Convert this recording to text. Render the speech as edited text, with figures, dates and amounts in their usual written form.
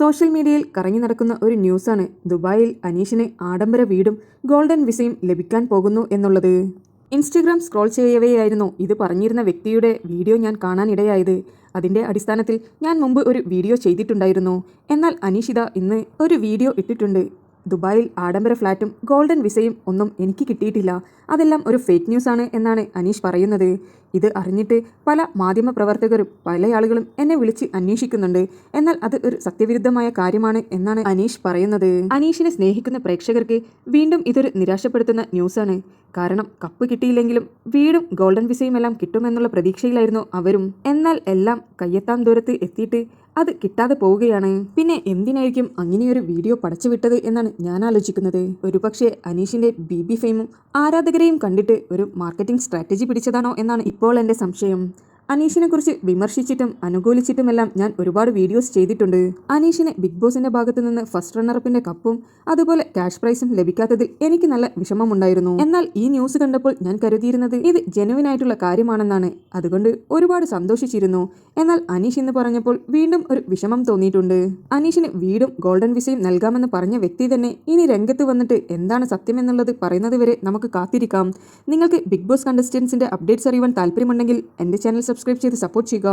Social മീഡിയയിൽ കറങ്ങി നടക്കുന്ന ഒരു ന്യൂസാണ് ദുബായിൽ അനീഷിന് ആഡംബര വീടും ഗോൾഡൻ വിസയും ലഭിക്കാൻ പോകുന്നു എന്നുള്ളത്. ഇൻസ്റ്റഗ്രാം സ്ക്രോൾ ചെയ്യവെയായിരുന്നു ഇത് പറഞ്ഞിരുന്ന വ്യക്തിയുടെ വീഡിയോ ഞാൻ കാണാനിടയായത്. അതിൻ്റെ അടിസ്ഥാനത്തിൽ ഞാൻ മുമ്പ് ഒരു വീഡിയോ ചെയ്തിട്ടുണ്ടായിരുന്നു. എന്നാൽ അനീഷിത ഇന്ന് ഒരു വീഡിയോ ഇട്ടിട്ടുണ്ട്. ദുബായിൽ ആഡംബര ഫ്ലാറ്റും ഗോൾഡൻ വിസയും ഒന്നും എനിക്ക് കിട്ടിയിട്ടില്ല, അതെല്ലാം ഒരു ഫേക്ക് ന്യൂസാണ് എന്നാണ് അനീഷ് പറയുന്നത്. ഇത് അറിഞ്ഞിട്ട് പല മാധ്യമപ്രവർത്തകരും പല ആളുകളും എന്നെ വിളിച്ച് അന്വേഷിക്കുന്നുണ്ട്. എന്നാൽ അത് ഒരു സത്യവിരുദ്ധമായ കാര്യമാണ് എന്നാണ് അനീഷ് പറയുന്നത്. അനീഷിനെ സ്നേഹിക്കുന്ന പ്രേക്ഷകർക്ക് വീണ്ടും ഇതൊരു നിരാശപ്പെടുത്തുന്ന ന്യൂസാണ്. കാരണം കപ്പ് കിട്ടിയില്ലെങ്കിലും വീടും ഗോൾഡൻ വിസയും എല്ലാം കിട്ടുമെന്നുള്ള പ്രതീക്ഷയിലായിരുന്നു അവരും. എന്നാൽ എല്ലാം കയ്യെത്താൻ ദൂരത്ത് എത്തിയിട്ട് അത് കിട്ടാതെ പോവുകയാണ്. പിന്നെ എന്തിനായിരിക്കും അങ്ങനെയൊരു വീഡിയോ പടച്ചുവിട്ടത് എന്നാണ് ഞാൻ ആലോചിക്കുന്നത്. ഒരുപക്ഷെ അനീഷിന്റെ BB ഫെയിമും ആരാധകരെയും കണ്ടിട്ട് ഒരു മാർക്കറ്റിംഗ് സ്ട്രാറ്റജി പിടിച്ചതാണോ എന്നാണ് ഇപ്പോൾ എൻ്റെ സംശയം. അനീഷിനെ കുറിച്ച് വിമർശിച്ചിട്ടും അനുകൂലിച്ചിട്ടുമെല്ലാം ഞാൻ ഒരുപാട് വീഡിയോസ് ചെയ്തിട്ടുണ്ട്. അനീഷിന് ബിഗ് ബോസിന്റെ ഭാഗത്തു നിന്ന് ഫസ്റ്റ് റണ്ണറപ്പിന്റെ കപ്പും അതുപോലെ ക്യാഷ് പ്രൈസും ലഭിക്കാത്തതിൽ എനിക്ക് നല്ല വിഷമമുണ്ടായിരുന്നു. എന്നാൽ ഈ ന്യൂസ് കണ്ടപ്പോൾ ഞാൻ കരുതിയിരുന്നത് ഇത് ജെനുവിൻ ആയിട്ടുള്ള കാര്യമാണെന്നാണ്. അതുകൊണ്ട് ഒരുപാട് സന്തോഷിച്ചിരുന്നു. എന്നാൽ അനീഷ് എന്ന് പറഞ്ഞപ്പോൾ വീണ്ടും ഒരു വിഷമം തോന്നിയിട്ടുണ്ട്. അനീഷിന് വീടും ഗോൾഡൻ വിസയും നൽകാമെന്ന് പറഞ്ഞ വ്യക്തി തന്നെ ഇനി രംഗത്ത് വന്നിട്ട് എന്താണ് സത്യമെന്നുള്ളത് പറയുന്നത് വരെ നമുക്ക് കാത്തിരിക്കാം. നിങ്ങൾക്ക് ബിഗ് ബോസ് കണ്ടസ്റ്റൻസിന്റെ അപ്ഡേറ്റ്സ് അറിയുവാൻ താല്പര്യമുണ്ടെങ്കിൽ എൻ്റെ ചാനൽ സബ്സ്ക്രൈബ് ചെയ്ത് സപ്പോർട്ട് ചെയ്യുക.